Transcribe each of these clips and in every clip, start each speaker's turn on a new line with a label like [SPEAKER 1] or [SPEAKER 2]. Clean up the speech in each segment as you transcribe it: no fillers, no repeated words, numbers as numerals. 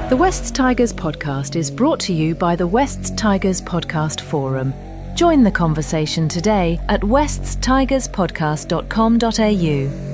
[SPEAKER 1] The Wests Tigers podcast is brought to you by the Wests Tigers Podcast Forum. Join the conversation today at weststigerspodcast.com.au.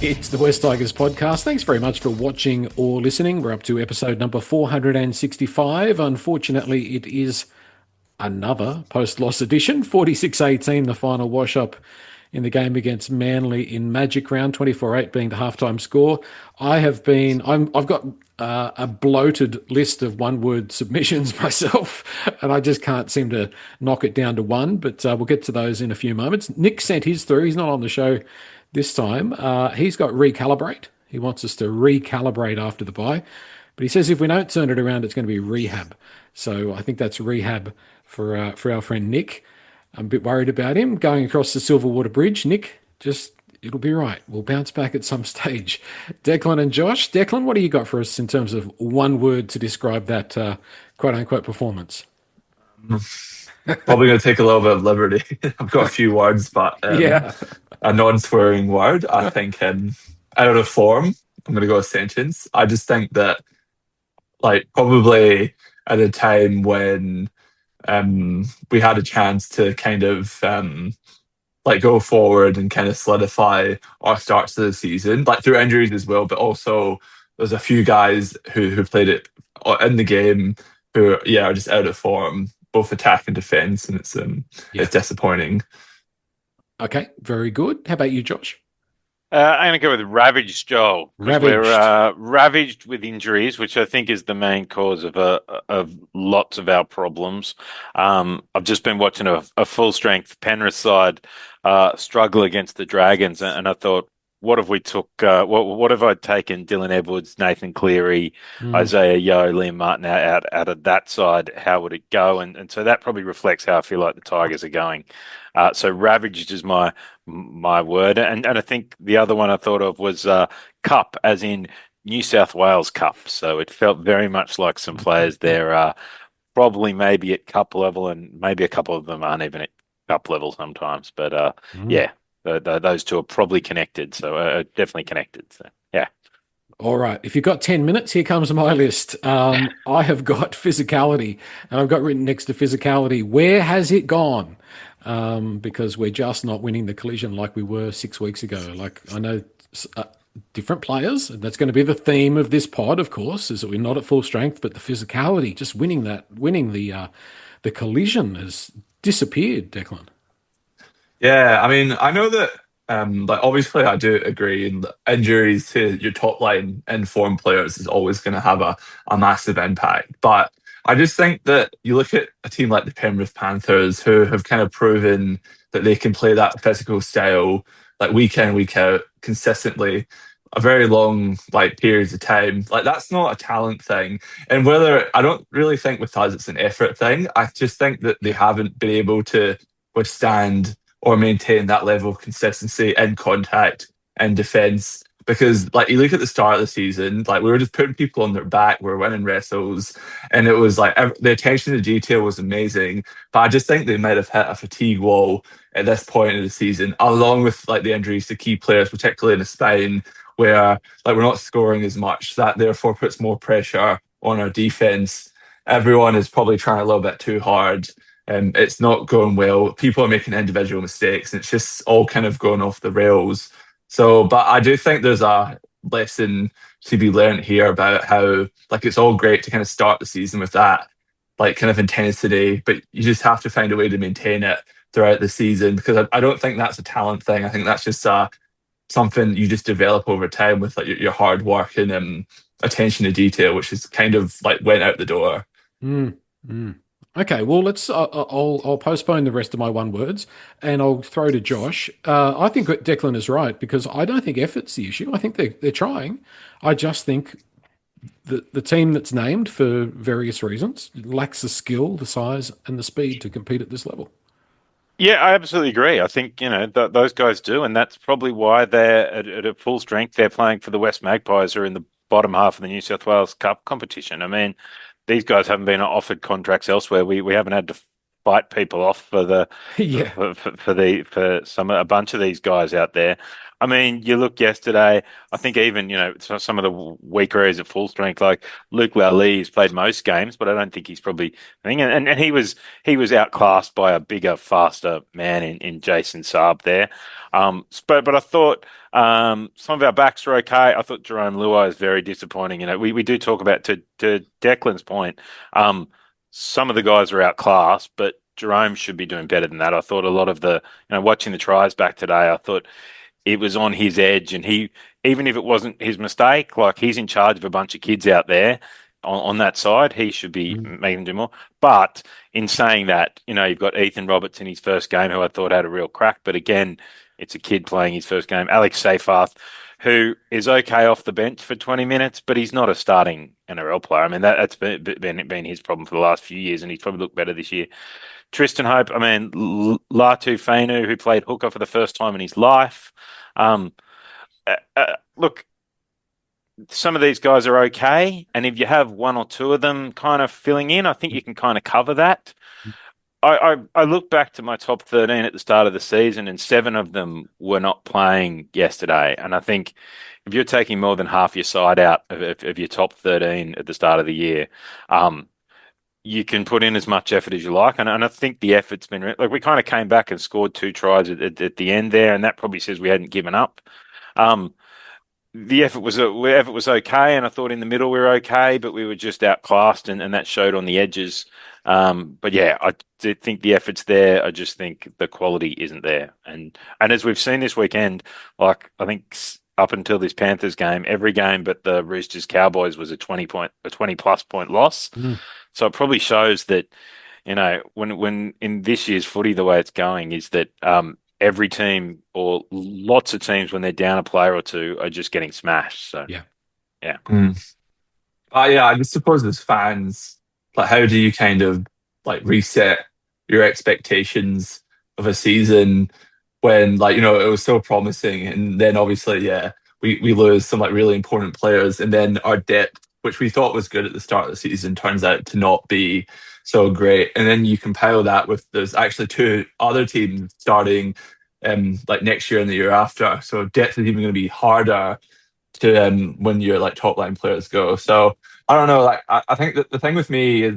[SPEAKER 2] It's the West Tigers podcast. Thanks very much for watching or listening. We're up to episode number 465. Unfortunately, it is another post-loss edition, 46-18, the final wash-up in the game against Manly in Magic Round, 24-8 being the halftime score. I've got a bloated list of one-word submissions myself, and I just can't seem to knock it down to one, but we'll get to those in a few moments. Nick sent his through. He's not on the show this time. He's got recalibrate. He wants us to recalibrate after the bye. But he says if we don't turn it around, it's going to be rehab. So I think that's rehab for our friend Nick. I'm a bit worried about him going across the Silverwater Bridge. Nick, it'll be right. We'll bounce back at some stage. Declan and Josh. Declan, what do you got for us in terms of one word to describe that quote-unquote performance?
[SPEAKER 3] Probably going to take a little bit of liberty. I've got a few words, but a non-swearing word. I think out of form. I'm going to go a sentence. I just think that, probably at a time when we had a chance to kind of go forward and kind of solidify our starts to the season, through injuries as well, but also there's a few guys who played it in the game who are just out of form, both attack and defence, and it's disappointing.
[SPEAKER 2] Okay, very good. How about you, Josh?
[SPEAKER 4] I'm going to go with ravaged, Joel. We're ravaged with injuries, which I think is the main cause of lots of our problems. I've just been watching a full-strength Penrith side struggle against the Dragons, and I thought, what have we took? What have I taken? Dylan Edwards, Nathan Cleary, Isaiah Yeo, Liam Martin out of that side. How would it go? And so that probably reflects how I feel like the Tigers are going. So ravaged is my word, and I think the other one I thought of was cup, as in New South Wales Cup. So it felt very much like some players there, probably maybe at cup level, and maybe a couple of them aren't even at cup level sometimes. But those two are probably connected, so definitely connected. So, yeah.
[SPEAKER 2] All right. If you've got 10 minutes, here comes my list. I have got physicality, and I've got written next to physicality, where has it gone? Because we're just not winning the collision like we were 6 weeks ago. I know different players, and that's going to be the theme of this pod, of course, is that we're not at full strength, but the physicality, just winning the collision has disappeared, Declan.
[SPEAKER 3] Yeah, I mean, I know that, obviously I do agree, and injuries to your top line informed players is always going to have a massive impact. But I just think that you look at a team like the Penrith Panthers, who have kind of proven that they can play that physical style, week in, week out, consistently, a very long periods of time. That's not a talent thing. And I don't really think with us it's an effort thing. I just think that they haven't been able to withstand or maintain that level of consistency in contact and defence. Because you look at the start of the season, we were just putting people on their back, we were winning wrestles, and it was the attention to detail was amazing. But I just think they might have hit a fatigue wall at this point of the season, along with the injuries to key players, particularly in the spine, where we're not scoring as much. That therefore puts more pressure on our defence. Everyone is probably trying a little bit too hard. It's not going well. People are making individual mistakes, and it's just all kind of going off the rails. So, but I do think there's a lesson to be learned here about how it's all great to kind of start the season with that kind of intensity, but you just have to find a way to maintain it throughout the season, because I don't think that's a talent thing. I think that's just something you just develop over time with your hard work and attention to detail, which is kind of went out the door.
[SPEAKER 2] Okay, well, I'll postpone the rest of my one words, and I'll throw to Josh. I think Declan is right, because I don't think effort's the issue. I think they're trying. I just think the team that's named for various reasons lacks the skill, the size, and the speed to compete at this level.
[SPEAKER 4] Yeah, I absolutely agree. I think, those guys do, and that's probably why they're at full strength. They're playing for the West Magpies, who are in the bottom half of the New South Wales Cup competition. I mean, these guys haven't been offered contracts elsewhere. We haven't had to fight people off for the
[SPEAKER 2] Yeah.
[SPEAKER 4] for a bunch of these guys out there. I mean, you look yesterday. I think even some of the weaker areas at full strength, like Luke Lally, has played most games, but I don't think he's probably. I think, and he was outclassed by a bigger, faster man in Jason Saab there. But I thought some of our backs were okay. I thought Jarome Luai is very disappointing. We do talk about to Declan's point. Some of the guys were outclassed, but Jerome should be doing better than that. I thought a lot of watching the tries back today, I thought it was on his edge, and even if it wasn't his mistake, like he's in charge of a bunch of kids out there on that side, he should be making them do more. But in saying that, you've got Ethan Roberts in his first game, who I thought had a real crack, but again, it's a kid playing his first game. Alex Seyfarth, who is okay off the bench for 20 minutes, but he's not a starting NRL player. I mean, that's been his problem for the last few years, and he's probably looked better this year. Tristan Hope, I mean, Latu Fainu, who played hooker for the first time in his life. Look, some of these guys are okay, and if you have one or two of them kind of filling in, I think you can kind of cover that. I look back to my top 13 at the start of the season, and 7 of them were not playing yesterday. And I think if you're taking more than half your side out of your top 13 at the start of the year, you can put in as much effort as you like. And I think the effort's been like we kind of came back and scored 2 tries at the end there, and that probably says we hadn't given up. The effort was okay, and I thought in the middle we were okay, but we were just outclassed, and that showed on the edges. But yeah, I did think the effort's there. I just think the quality isn't there. And as we've seen this weekend, like I think up until this Panthers game, every game but the Roosters Cowboys was a 20 plus point loss. So it probably shows that, when in this year's footy, the way it's going is that every team or lots of teams, when they're down a player or two, are just getting smashed. So
[SPEAKER 2] Yeah.
[SPEAKER 4] yeah.
[SPEAKER 3] Yeah, I just suppose as fans, like, how do you kind of like reset your expectations of a season when, like, it was so promising, and then obviously, yeah, we lose some like really important players, and then our depth, which we thought was good at the start of the season, turns out to not be so great. And then you compile that with there's actually 2 other teams starting like next year and the year after. So depth is even going to be harder to when your like top line players go. So I don't know. Like I think that the thing with me is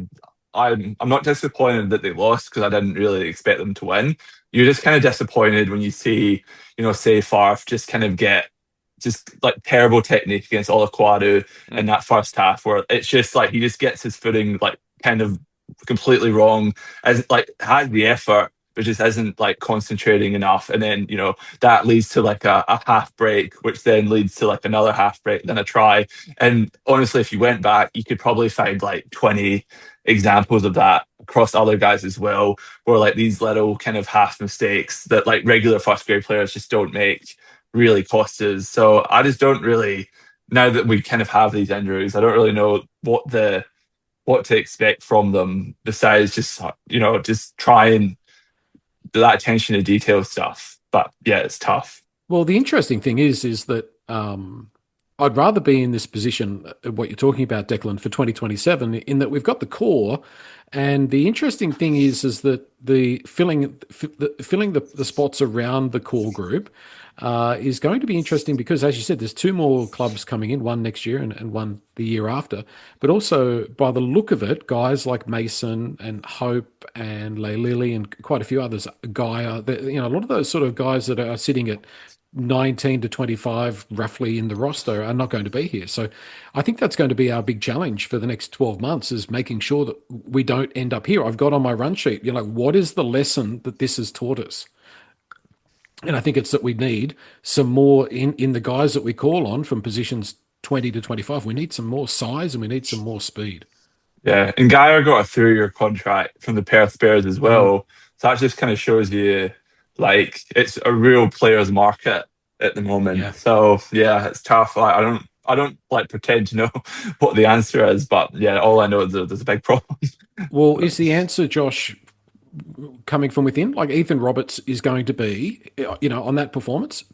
[SPEAKER 3] I'm not disappointed that they lost because I didn't really expect them to win. You're just kind of disappointed when you see, say Farf just kind of get just like terrible technique against Olaquadu in that first half, where it's just like he just gets his footing like kind of completely wrong, as like has the effort but just isn't like concentrating enough, and then that leads to like a half break, which then leads to like another half break, then a try. And honestly, if you went back, you could probably find like 20 examples of that across other guys as well, where like these little kind of half mistakes that like regular first grade players just don't make really cost us. So I just don't really, now that we kind of have these injuries, I don't really know what to expect from them besides just just try and do that attention to detail stuff. But yeah, it's tough.
[SPEAKER 2] Well, the interesting thing is that I'd rather be in this position, what you're talking about, Declan, for 2027, in that we've got the core. And the interesting thing is that the filling the spots around the core group is going to be interesting because, as you said, there's 2 more clubs coming in, one next year and one the year after. But also, by the look of it, guys like Mason and Hope and Lily and quite a few others, Gaia, a lot of those sort of guys that are sitting at 19 to 25 roughly in the roster are not going to be here. So I think that's going to be our big challenge for the next 12 months, is making sure that we don't end up here. I've got on my run sheet, what is the lesson that this has taught us? And I think it's that we need some more in the guys that we call on from positions 20 to 25. We need some more size and we need some more speed.
[SPEAKER 3] Yeah, and Geyer got a 3-year contract from the Perth Bears as well. So that just kind of shows you, like, it's a real players' market at the moment.
[SPEAKER 2] Yeah.
[SPEAKER 3] So yeah, it's tough. I don't like pretend to know what the answer is, but yeah, all I know is that there's a big problem.
[SPEAKER 2] Well, is the answer, Josh, coming from within. Like Ethan Roberts is going to be, on that performance.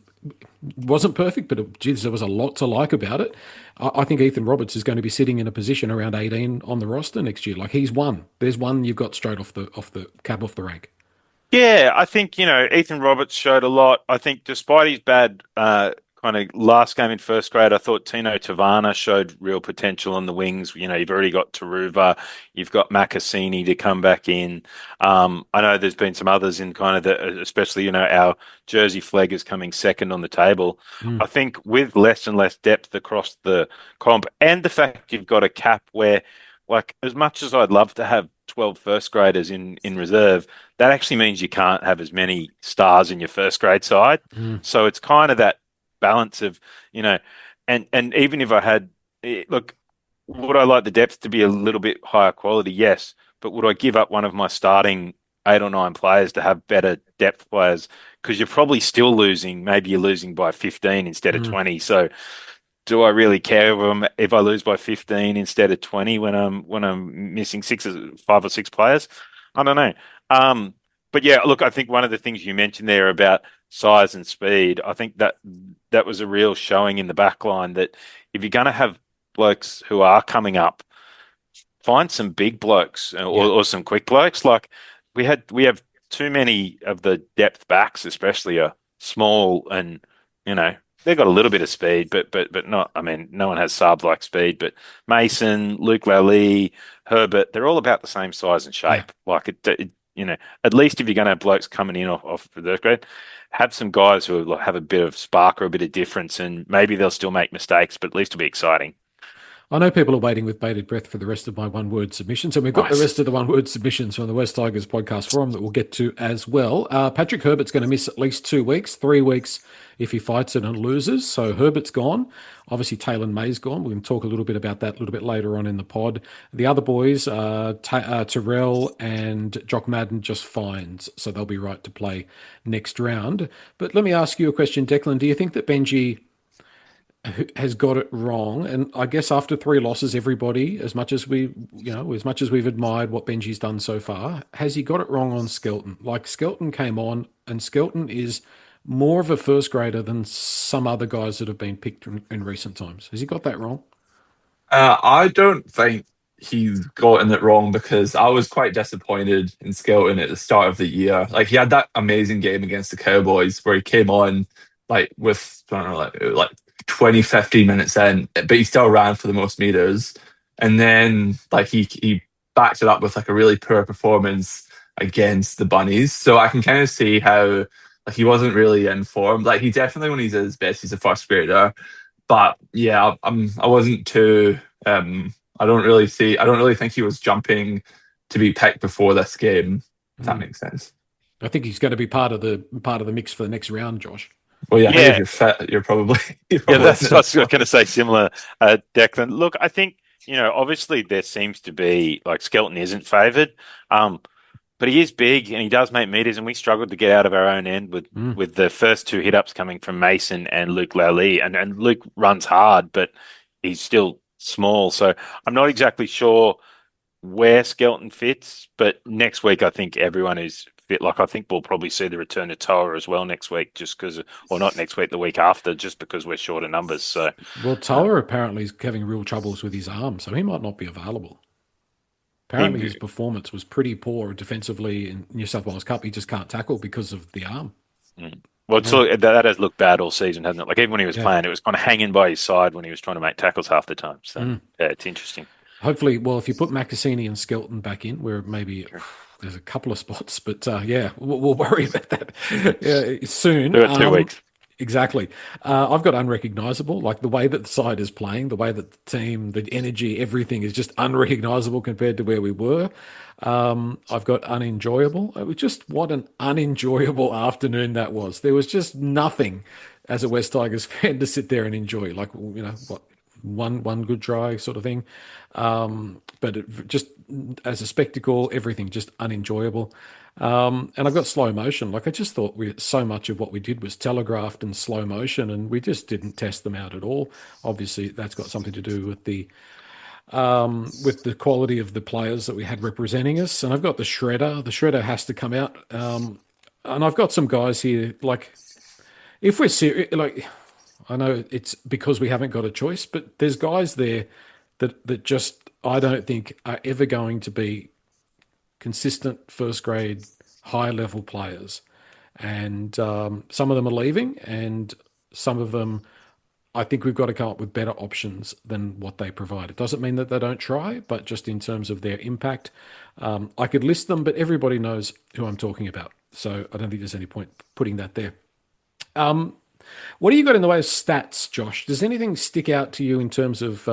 [SPEAKER 2] Wasn't perfect, but geez, there was a lot to like about it. I think Ethan Roberts is going to be sitting in a position around 18 on the roster next year. Like he's one. There's one you've got straight off the cab off the rank.
[SPEAKER 4] Yeah, I think, Ethan Roberts showed a lot. I think despite his bad kind of last game in first grade, I thought Tino Tavana showed real potential on the wings. You've already got Taruva, you've got Makasini to come back in. I know there's been some others in kind of especially, our Jersey Fleggers coming second on the table. I think with less and less depth across the comp and the fact you've got a cap where, like, as much as I'd love to have 12 first graders in reserve, that actually means you can't have as many stars in your first grade side. So it's kind of that balance of, and even if I had, look, would I like the depth to be a little bit higher quality? Yes. But would I give up one of my starting 8 or 9 players to have better depth players? Because you're probably still losing, maybe you're losing by 15 instead of 20. So do I really care if I lose by 15 instead of 20 when I'm missing 5 or 6 players? I don't know. But yeah, look, I think one of the things you mentioned there about size and speed, I think that was a real showing in the back line that if you're going to have blokes who are coming up, find some big blokes or some quick blokes. Like we have too many of the depth backs, especially, are small and they've got a little bit of speed, but not. I mean, no one has Saab like speed. But Mason, Luke Lally, Herbert, they're all about the same size and shape. Yeah. Like at least if you're going to have blokes coming in off the grade, have some guys who have a bit of spark or a bit of difference, and maybe they'll still make mistakes, but at least it'll be exciting.
[SPEAKER 2] I know people are waiting with bated breath for the rest of my one-word submissions, and we've got the rest of the one-word submissions from the West Tigers podcast forum that we'll get to as well. Patrick Herbert's going to miss at least 2 weeks, 3 weeks if he fights it and loses. So Herbert's gone. Obviously, Taylor May's gone. We can talk a little bit about that a little bit later on in the pod. The other boys, Terrell and Jock Madden, just fines, so they'll be right to play next round. But let me ask you a question, Declan. Do you think that Benji has got it wrong? And I guess after 3 losses, everybody, as much as we've admired what Benji's done so far, has he got it wrong on Skelton? Like, Skelton came on, and Skelton is more of a first grader than some other guys that have been picked in recent times. Has he got that wrong?
[SPEAKER 3] I don't think he's gotten it wrong, because I was quite disappointed in Skelton at the start of the year. Like, he had that amazing game against the Cowboys where he came on with, I don't know, like 20, 15 minutes in, but he still ran for the most meters. And then he backed it up with a really poor performance against the Bunnies. So I can kind of see how he wasn't really in form. Like, he definitely, when he's at his best, he's a first grader. But yeah, I wasn't too. I don't really think he was jumping to be picked before this game. If that makes sense.
[SPEAKER 2] I think he's going to be part of the mix for the next round, Josh.
[SPEAKER 3] Well, yeah. If you're fit, you're probably
[SPEAKER 4] that's what I was going to say. Similar, Declan. Look, I think obviously there seems to be, like, Skelton isn't favoured, but he is big and he does make meters, and we struggled to get out of our own end with the first 2 hit ups coming from Mason and Luke Lally, and Luke runs hard, but he's still small, so I'm not exactly sure where Skelton fits. But next week, I think everyone is fit. Like, I think we'll probably see the return of Toa as well next week, just because, or not next week, the week after, just because we're short of numbers. So,
[SPEAKER 2] well, Toa apparently is having real troubles with his arm, so he might not be available. Apparently, his performance was pretty poor defensively in New South Wales Cup. He just can't tackle because of the arm.
[SPEAKER 4] Well, that has looked bad all season, hasn't it? Like, even when he was playing, it was kind of hanging by his side when he was trying to make tackles half the time. So, yeah, it's interesting.
[SPEAKER 2] Hopefully, well, if you put Makasini and Skelton back in, where maybe there's a couple of spots, but we'll worry about that soon.
[SPEAKER 4] 2 weeks.
[SPEAKER 2] Exactly. I've got unrecognisable. Like, the way that the side is playing, the way that the team, the energy, everything is just unrecognisable compared to where we were. I've got unenjoyable. It was just, what an unenjoyable afternoon that was. There was just nothing as a West Tigers fan to sit there and enjoy. Like, one good try sort of thing. But just as a spectacle, everything just unenjoyable. And I've got slow motion. Like, I just thought so much of what we did was telegraphed and slow motion, and we just didn't test them out at all. Obviously, that's got something to do with the with the quality of the players that we had representing us. And I've got the Shredder. The Shredder has to come out. And I've got some guys here, like, if we're serious, like, I know it's because we haven't got a choice, but there's guys there that just, I don't think are ever going to be consistent first grade, high level players. And some of them are leaving, and some of them, I think we've got to come up with better options than what they provide. It doesn't mean that they don't try, but just in terms of their impact, I could list them, but everybody knows who I'm talking about. So I don't think there's any point putting that there. What do you got in the way of stats, Josh? Does anything stick out to you in terms of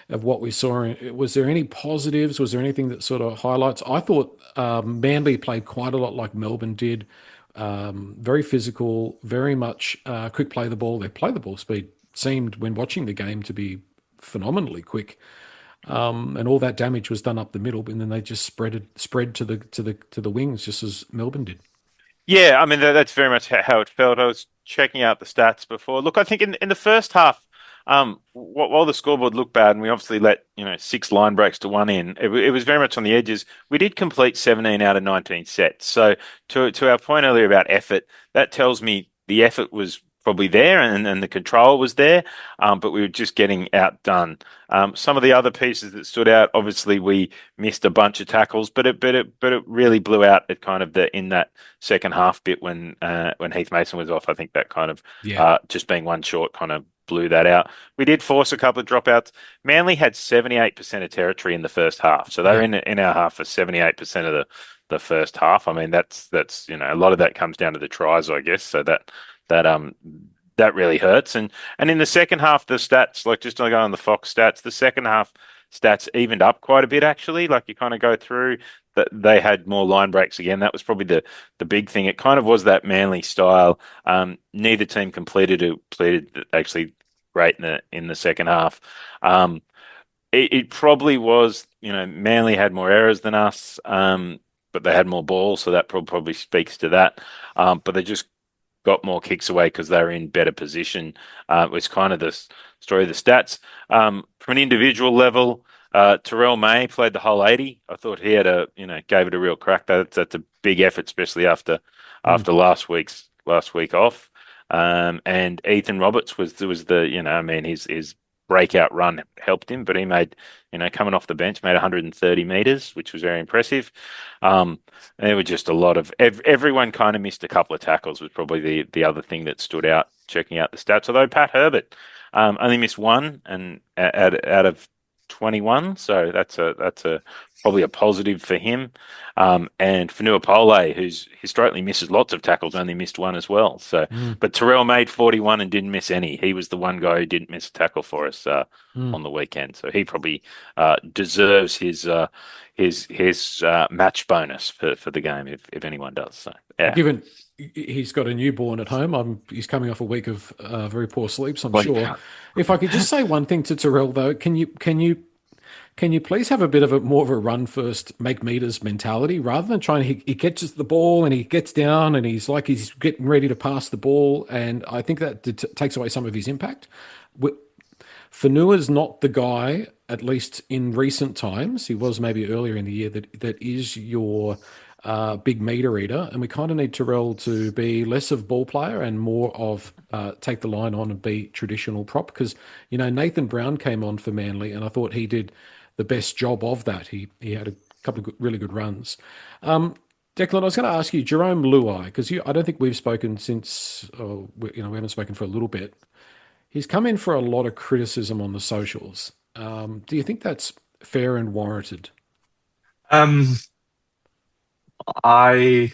[SPEAKER 2] what we saw? Was there any positives? Was there anything that sort of highlights? I thought Manly played quite a lot like Melbourne did. Very physical, very much quick play the ball. Their play the ball speed seemed, when watching the game, to be phenomenally quick. And all that damage was done up the middle, and then they just spread to the wings, just as Melbourne did.
[SPEAKER 4] Yeah, I mean that's very much how it felt. I was checking out the stats before. Look, I think in the first half, while the scoreboard looked bad, and we obviously let 6 line breaks to 1 in, it was very much on the edges. We did complete 17 out of 19 sets. So to our point earlier about effort, that tells me the effort was probably there and the control was there, but we were just getting outdone. Some of the other pieces that stood out, obviously we missed a bunch of tackles, but it really blew out at kind of in that second half bit when Heath Mason was off. I think that kind of just being one short kind of blew that out. We did force a couple of dropouts. Manly had 78% of territory in the first half, so they're in our half for 78% of the first half. I mean that's a lot of that comes down to the tries, I guess. So that really hurts. And in the second half, the stats, like just to go on the Fox stats, the second half stats evened up quite a bit actually. Like you kind of go through that they had more line breaks again. That was probably the big thing. It kind of was that Manly style. Neither team completed actually great in the second half. It probably was, Manly had more errors than us, but they had more balls, so that probably speaks to that. But they just got more kicks away because they were in better position. It was kind of the story of the stats. From an individual level, Terrell May played the whole 80. I thought he had gave it a real crack. That's a big effort, especially after last week off. And Ethan Roberts was his breakout run helped him, but he made, coming off the bench, made 130 meters, which was very impressive. There were just a lot of everyone kind of missed a couple of tackles was probably the other thing that stood out checking out the stats. Although Pat Herbert only missed one and out of 21, so that's probably a positive for him. And Fanua Pole, who's historically misses lots of tackles, only missed one as well. So, but Terrell made 41 and didn't miss any. He was the one guy who didn't miss a tackle for us on the weekend. So he probably deserves his match bonus for the game if anyone does. So, yeah.
[SPEAKER 2] Given he's got a newborn at home, he's coming off a week of very poor sleep, so I'm sure. If I could just say one thing to Terrell, though, can you please have a bit of more of a run first, make meters mentality rather than he catches the ball and he gets down and he's getting ready to pass the ball, and I think that takes away some of his impact. Fanua's not the guy, at least in recent times. He was maybe earlier in the year that is your big meter eater, and we kind of need Terrell to be less of ball player and more of take the line on and be traditional prop, because Nathan Brown came on for Manly and I thought he did the best job of that. He had a couple of really good runs. Declan, I was going to ask you, Jarome Luai, because I don't think we've spoken since, we haven't spoken for a little bit. He's come in for a lot of criticism on the socials. Do you think that's fair and warranted?
[SPEAKER 3] I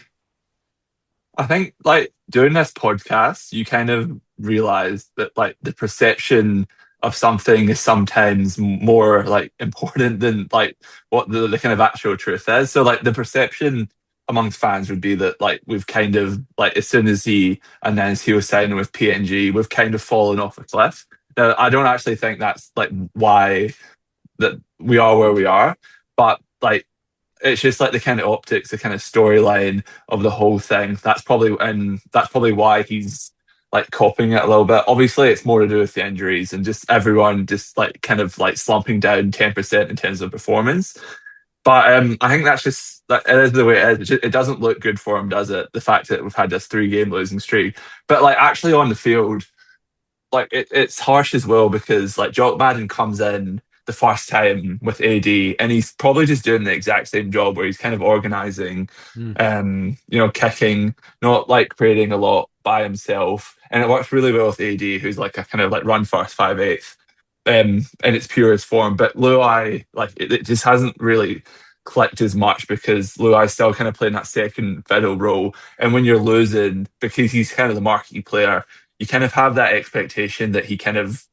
[SPEAKER 3] think like doing this podcast, you kind of realize that like the perception of something is sometimes more like important than like what the kind of actual truth is. So like the perception amongst fans would be that like we've kind of like as soon as he announced he was signing with PNG, we've kind of fallen off a cliff. Now I don't actually think that's like why that we are where we are, but like it's just like the kind of optics, the kind of storyline of the whole thing. That's probably why he's like copying it a little bit. Obviously, it's more to do with the injuries and just everyone just like kind of like slumping down 10% in terms of performance. But I think that's just that it is the way it is. It doesn't look good for him, does it? The fact that we've had this 3-game losing streak, but like actually on the field, like it's harsh as well because like Jock Madden comes in the first time with AD and he's probably just doing the exact same job where he's kind of organizing, kicking, not like creating a lot by himself. And it works really well with AD, who's like a kind of like run first 5/8 in its purest form. But Luai, like it just hasn't really clicked as much because Luai's still kind of playing that second fiddle role. And when you're losing, because he's kind of the marquee player, you kind of have that expectation that he kind of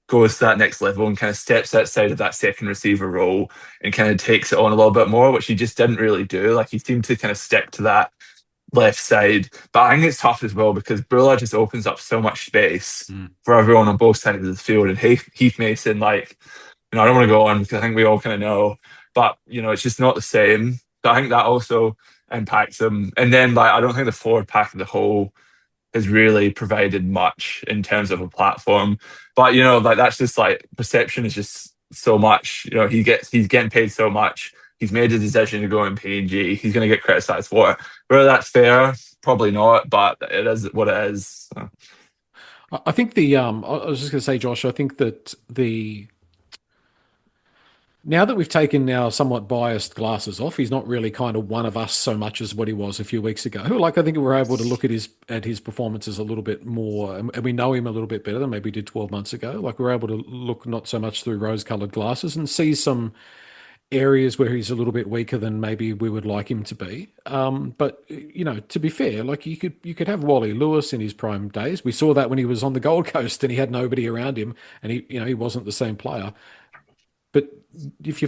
[SPEAKER 3] goes to that next level and kind of steps outside of that second receiver role and kind of takes it on a little bit more, which he just didn't really do. Like he seemed to kind of stick to that left side. But I think it's tough as well because Bula just opens up so much space for everyone on both sides of the field. And Heath Mason, like, I don't want to go on because I think we all kind of know, but it's just not the same. So I think that also impacts him. And then like I don't think the forward pack of the whole has really provided much in terms of a platform. But like that's just like perception is just so much. He's getting paid so much. He's made a decision to go in PNG. He's going to get criticised for it. Whether that's fair, probably not. But it is what it is. So.
[SPEAKER 2] I think I was just going to say, Josh. I think that now that we've taken our somewhat biased glasses off, he's not really kind of one of us so much as what he was a few weeks ago. Like I think we're able to look at his performances a little bit more, and we know him a little bit better than maybe we did 12 months ago. Like we're able to look not so much through rose-colored glasses and see some areas where he's a little bit weaker than maybe we would like him to be. But to be fair, like you could have Wally Lewis in his prime days. We saw that when he was on the Gold Coast and he had nobody around him, and he wasn't the same player. But if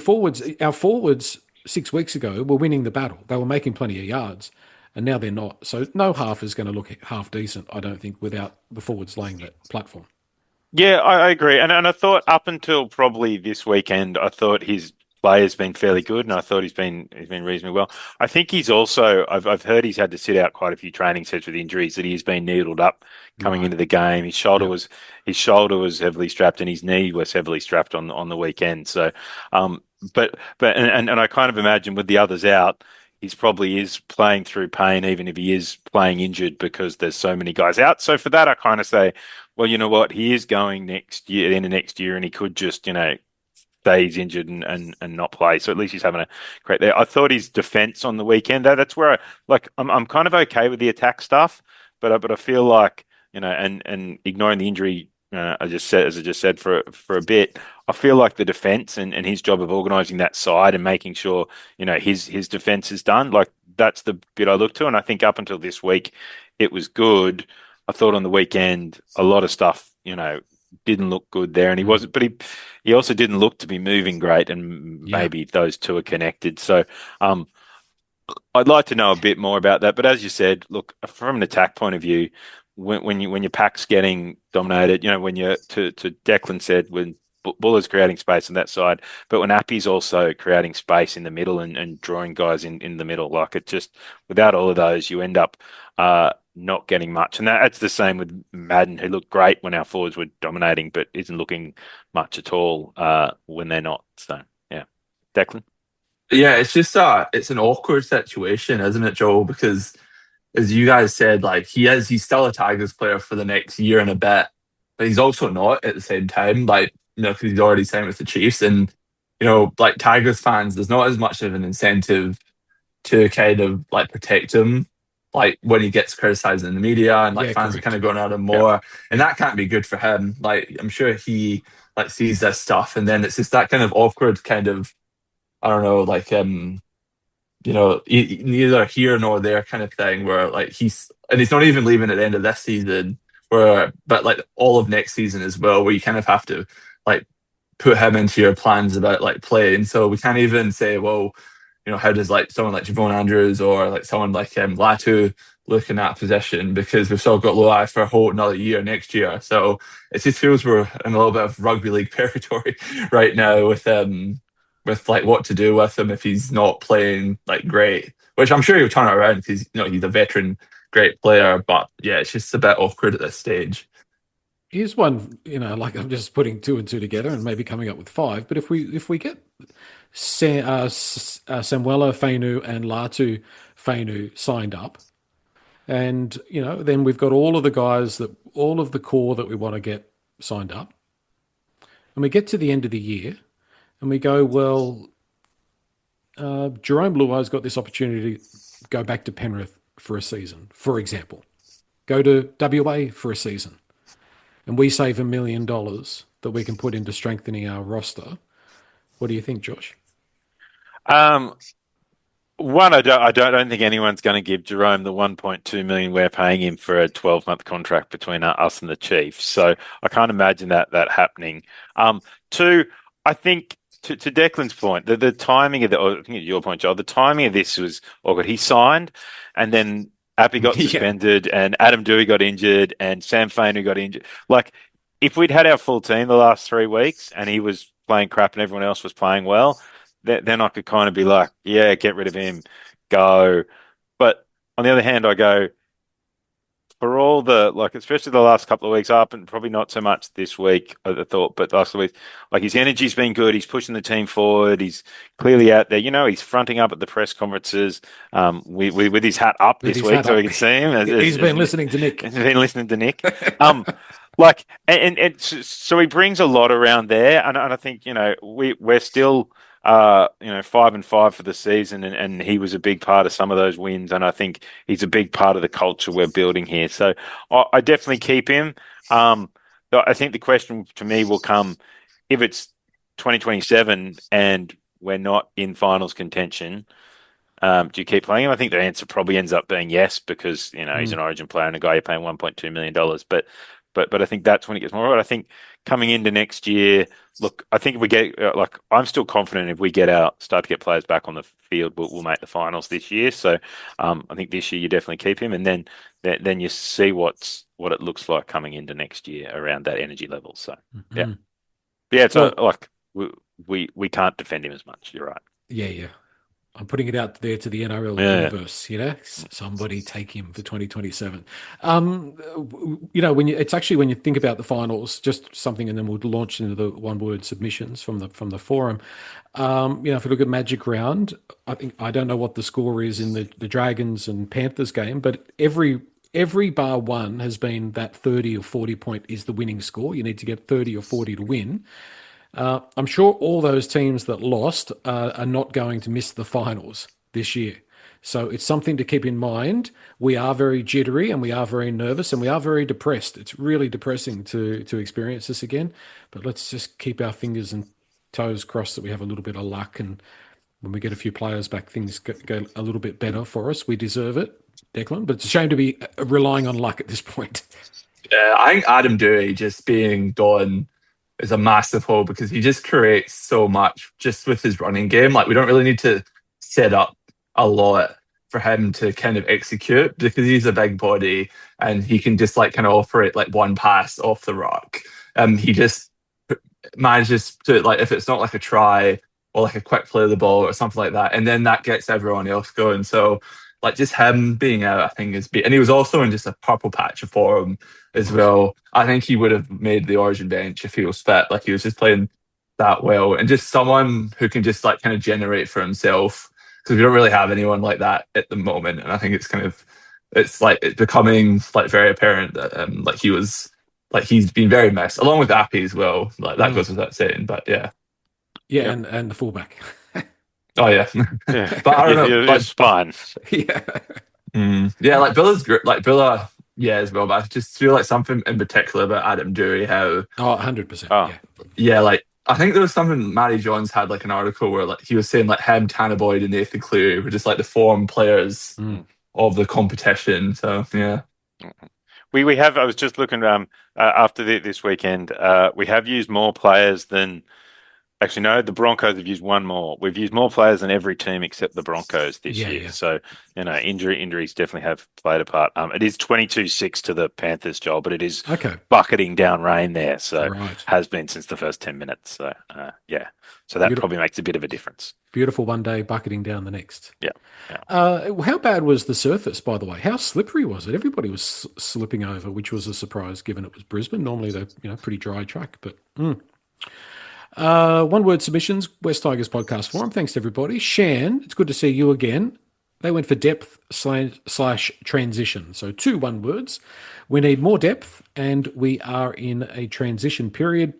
[SPEAKER 2] our forwards 6 weeks ago were winning the battle. They were making plenty of yards, and now they're not. So no half is going to look half decent, I don't think, without the forwards laying that platform.
[SPEAKER 4] Yeah, I agree. And I thought up until probably this weekend, I thought his play has been fairly good, and I thought he's been reasonably well. I think he's also I've heard he's had to sit out quite a few training sets with injuries, that he's been needled up coming into the game. His shoulder was heavily strapped, and his knee was heavily strapped on the weekend. So, but I kind of imagine with the others out, he's probably is playing through pain, even if he is playing injured, because there's so many guys out. So for that, I kind of say, well, you know what, he is going next year, into next year, and he could just say he's injured and not play. So at least he's having a great there. I thought his defense on the weekend, that's where I'm kind of okay with the attack stuff, but I feel like and ignoring the injury, I just said for a bit, I feel like the defense and his job of organising that side and making sure his defense is done, like that's the bit I look to. And I think up until this week, it was good. I thought on the weekend a lot of stuff didn't look good there, and he wasn't, but he also didn't look to be moving great, and maybe those two are connected. So I'd like to know a bit more about that. But as you said, look, from an attack point of view, when your pack's getting dominated, when you're to Declan said, when Buller's creating space on that side, but when Appy's also creating space in the middle and drawing guys in the middle, like it just, without all of those, you end up not getting much. And that's the same with Madden, who looked great when our forwards were dominating, but isn't looking much at all when they're not. So, yeah. Declan?
[SPEAKER 3] Yeah, it's just it's an awkward situation, isn't it, Joel? Because as you guys said, like he's still a Tigers player for the next year and a bit, but he's also not at the same time, like, because he's already signed with the Chiefs. And, like Tigers fans, there's not as much of an incentive to kind of like protect him, like when he gets criticized in the media and like fans are kind of going at him more, and that can't be good for him. Like I'm sure he like sees this stuff, and then it's just that kind of awkward kind of, I don't know, like neither here nor there kind of thing, where like he's not even leaving at the end of this season, but like all of next season as well, where you kind of have to like put him into your plans about like playing. So we can't even say, well, how does like someone like Javon Andrews or like someone like Latu look in that position, because we've still got Luai for a whole another year next year. So it just feels we're in a little bit of rugby league purgatory right now with like what to do with him if he's not playing like great, which I'm sure he'll turn it around because he's a veteran great player, but yeah, it's just a bit awkward at this stage.
[SPEAKER 2] Here's one, like I'm just putting two and two together and maybe coming up with five. But if we get Samuela Fainu and Latu Fainu signed up, and then we've got all of the guys all of the core that we want to get signed up, and we get to the end of the year, and we go, well, Jarome Luai's got this opportunity to go back to Penrith for a season, for example, go to WA for a season, and we save $1 million that we can put into strengthening our roster. What do you think, Josh?
[SPEAKER 4] One, I don't think anyone's going to give Jarome the 1.2 million we're paying him for a 12-month contract between us and the Chiefs. So I can't imagine that happening. Two, I think to Declan's point, the timing of I think your point, Joel, the timing of this was awkward. He signed, and then Appy got suspended, and Adam Dewey got injured, and Sam Fainu got injured. Like, if we'd had our full team the last 3 weeks, and he was playing crap and everyone else was playing well, then I could kind of be like, yeah, get rid of him, go. But on the other hand, I go, for all especially the last couple of weeks up, and probably not so much this week, I thought, but last week, his energy's been good. He's pushing the team forward. He's clearly out there. He's fronting up at the press conferences with his hat up this week so we can see him.
[SPEAKER 2] He's been listening to Nick.
[SPEAKER 4] He's been listening to Nick. So he brings a lot around there, and I think we're still 5-5 for the season, and he was a big part of some of those wins, and I think he's a big part of the culture we're building here. So I definitely keep him. I think the question to me will come if it's 2027 and we're not in finals contention. Do you keep playing him? I think the answer probably ends up being yes, because he's an Origin player and a guy you're paying $1.2 million. But I think that's when it gets more right. I think coming into next year, look, I think if we get I'm still confident if we start to get players back on the field, we'll make the finals this year. So I think this year you definitely keep him, and then you see what it looks like coming into next year around that energy level. So It's we can't defend him as much. You're right.
[SPEAKER 2] Yeah. I'm putting it out there to the NRL universe, somebody take him for 2027. When you think about the finals, just something, and then we'll launch into the one-word submissions from the forum. If we look at Magic Round, I don't know what the score is in the Dragons and Panthers game, but every bar one has been that 30 or 40 point is the winning score. You need to get 30 or 40 to win. I'm sure all those teams that lost are not going to miss the finals this year. So it's something to keep in mind. We are very jittery, and we are very nervous, and we are very depressed. It's really depressing to experience this again. But let's just keep our fingers and toes crossed that we have a little bit of luck, and when we get a few players back, things go a little bit better for us. We deserve it, Declan. But it's a shame to be relying on luck at this point.
[SPEAKER 3] Yeah, I think Adam Dewey just being gone is a massive hole, because he just creates so much just with his running game. We don't really need to set up a lot for him to kind of execute, because he's a big body and he can just kind of operate one pass off the rock. He just manages to if it's not a try or a quick play of the ball or something like that, and then that gets everyone else going. So just him being out, I think and he was also in just a purple patch of form as well. I think he would have made the Origin bench if he was fit. He was just playing that well, and just someone who can just kind of generate for himself, because we don't really have anyone like that at the moment. And I think it's it's becoming very apparent that he's been very missed, along with Appy as well. That goes without saying, but yeah.
[SPEAKER 2] And the fullback.
[SPEAKER 3] Oh yeah,
[SPEAKER 4] Yeah.
[SPEAKER 3] But I don't know.
[SPEAKER 4] Spine.
[SPEAKER 2] Yeah.
[SPEAKER 3] Billa's great. Billa, as well. But I just feel something in particular about Adam Dewey. How
[SPEAKER 2] 100%.
[SPEAKER 3] I think there was something Matty Johns had an article where he was saying him, Tanner Boyd, and Nathan Cleary were just the form players of the competition. So yeah.
[SPEAKER 4] We have. I was just looking after this weekend. We have used more players than Actually, no, the Broncos have used one more. We've used more players than every team except the Broncos this year.
[SPEAKER 2] Yeah.
[SPEAKER 4] So, injuries definitely have played a part. It is 22-6 to the Panthers, Joel, but it is bucketing down rain there. So, has been since the first 10 minutes. So, yeah. So that probably makes a bit of a difference.
[SPEAKER 2] Beautiful one day, bucketing down the next.
[SPEAKER 4] Yeah.
[SPEAKER 2] How bad was the surface, by the way? How slippery was it? Everybody was slipping over, which was a surprise given it was Brisbane. Normally they're pretty dry track, but... one word submissions, West Tigers podcast forum. Thanks to everybody. Shan, it's good to see you again. They went for depth / transition. So 2 one words. We need more depth, and we are in a transition period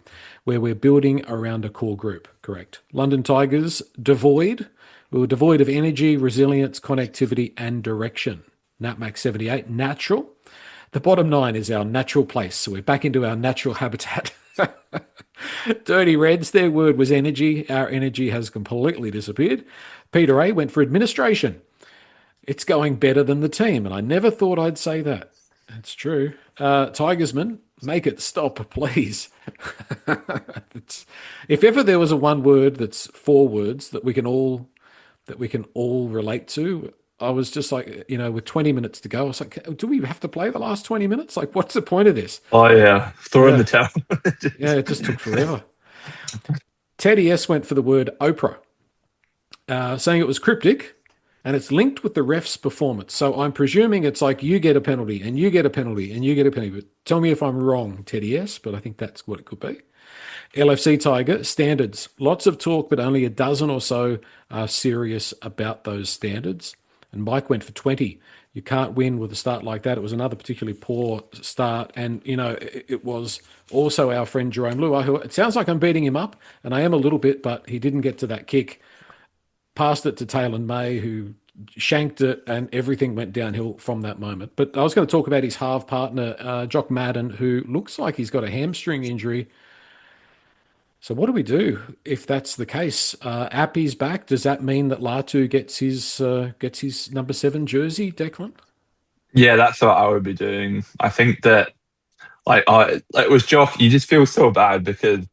[SPEAKER 2] where we're building around a core group. Correct. London Tigers, devoid. We were devoid of energy, resilience, connectivity, and direction. NatMax78, natural. The bottom 9 is our natural place. So we're back into our natural habitat. Dirty Reds, their word was energy. Our energy has completely disappeared. Peter A went for administration. It's going better than the team, and I never thought I'd say that. That's true. Tigersman, make it stop, please. If ever there was a one word that's 4 words that we can all relate to, I was just like, with 20 minutes to go, I was like, do we have to play the last 20 minutes? Like, what's the point of this?
[SPEAKER 3] Oh, yeah. Throw in the towel.
[SPEAKER 2] Yeah, it just took forever. Teddy S went for the word Oprah, saying it was cryptic, and it's linked with the ref's performance. So I'm presuming it's like you get a penalty, and you get a penalty, and you get a penalty. But tell me if I'm wrong, Teddy S, but I think that's what it could be. LFC Tiger, standards. Lots of talk, but only a dozen or so are serious about those standards. And Mike went for 20. You can't win with a start like that. It was another particularly poor start. And, it was also our friend Jarome Luai, who it sounds like I'm beating him up, and I am a little bit, but he didn't get to that kick. Passed it to Taylor May, who shanked it, and everything went downhill from that moment. But I was going to talk about his half partner, Jock Madden, who looks like he's got a hamstring injury. So what do we do if that's the case? Appy's back. Does that mean that Latu gets his number 7 jersey, Declan?
[SPEAKER 3] Yeah, that's what I would be doing. I think that, it was Jock. You just feel so bad because,